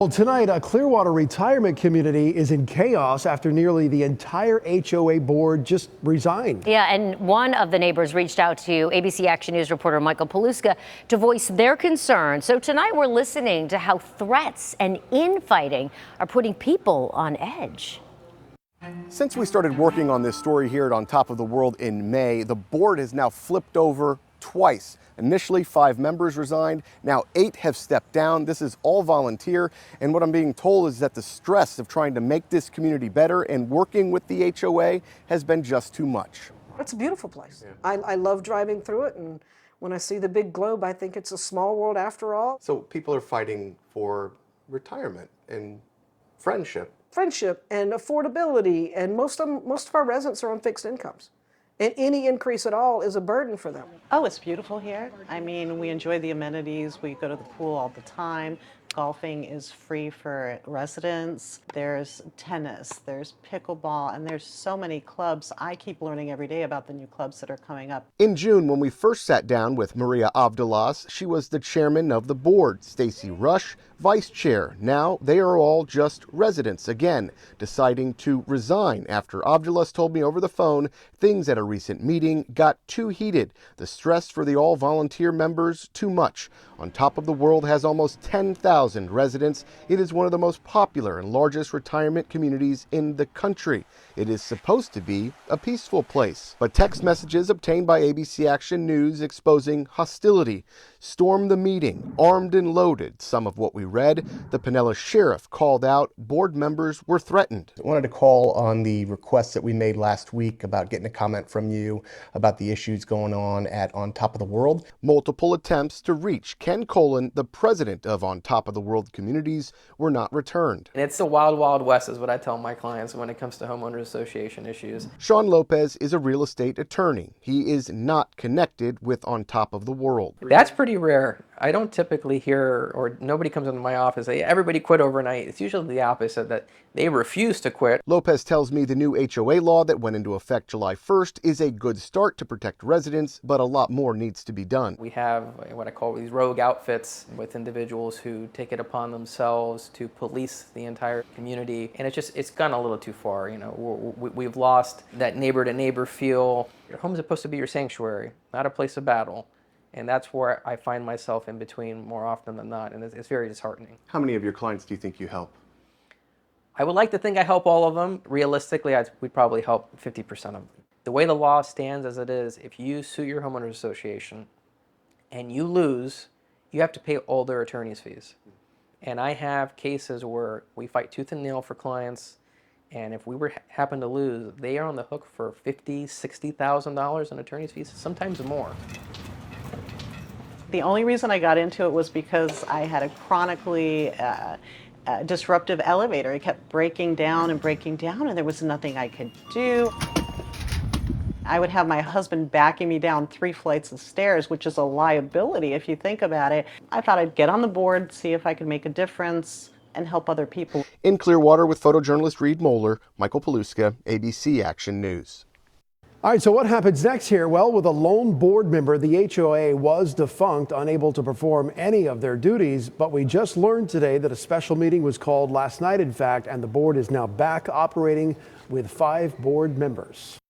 Well, tonight, a Clearwater retirement community is in chaos after nearly the entire HOA board just resigned. Yeah, and one of the neighbors reached out to ABC Action News reporter Michael Paluska to voice their concern. So tonight we're listening to how threats and infighting are putting people on edge. Since we started working on this story here at On Top of the World in May, the board has now flipped over twice. Initially, 5 members resigned. Now 8 have stepped down. This is all volunteer. And what I'm being told is that the stress of trying to make this community better and working with the HOA has been just too much. It's a beautiful place. Yeah. I love driving through it, and when I see the big globe, I think it's a small world after all. So people are fighting for retirement and friendship. Friendship and affordability, and most of our residents are on fixed incomes. And any increase at all is a burden for them. Oh, it's beautiful here. I mean, we enjoy the amenities. We go to the pool all the time. Golfing is free for residents. There's tennis, there's pickleball, and there's so many clubs. I keep learning every day about the new clubs that are coming up. In June, when we first sat down with Maria Avdalas, she was the chairman of the board. Stacy Rush, vice chair. Now they are all just residents again, deciding to resign after Avdalas told me over the phone things at a recent meeting got too heated. The stress for the all-volunteer members too much. On Top of the World has almost 10,000 residents. It is one of the most popular and largest retirement communities in the country. It is supposed to be a peaceful place, but text messages obtained by ABC Action News exposing hostility stormed the meeting, armed and loaded. Some of what we read, the Pinellas sheriff called out board members were threatened. I wanted to call on the request that we made last week about getting a comment from you about the issues going on at On Top of the World. Multiple attempts to reach Ken Colin, the president of On Top of the World Communities, were not returned. And it's the wild, wild west is what I tell my clients when it comes to homeowners association issues. Sean Lopez is a real estate attorney. He is not connected with On Top of the World. That's pretty rare. I don't typically hear, or nobody comes into my office and say, everybody quit overnight. It's usually the opposite, that they refuse to quit. Lopez tells me the new HOA law that went into effect July 1st is a good start to protect residents, but a lot more needs to be done. We have what I call these rogue outfits with individuals who take it upon themselves to police the entire community. And it's gone a little too far. You know, we've lost that neighbor to neighbor feel. Your home is supposed to be your sanctuary, not a place of battle. And that's where I find myself in between more often than not, and it's very disheartening. How many of your clients do you think you help? I would like to think I help all of them. Realistically, we'd probably help 50% of them. The way the law stands as it is, if you sue your homeowners association and you lose, you have to pay all their attorney's fees. And I have cases where we fight tooth and nail for clients, and if we happen to lose, they are on the hook for $50,000, $60,000 in attorney's fees, sometimes more. The only reason I got into it was because I had a chronically disruptive elevator. It kept breaking down, and there was nothing I could do. I would have my husband backing me down 3 flights of stairs, which is a liability if you think about it. I thought I'd get on the board, see if I could make a difference and help other people. In Clearwater with photojournalist Reed Moeller, Michael Paluska, ABC Action News. All right, so what happens next here? Well, with a lone board member, the HOA was defunct, unable to perform any of their duties. But we just learned today that a special meeting was called last night, in fact, and the board is now back operating with 5 board members.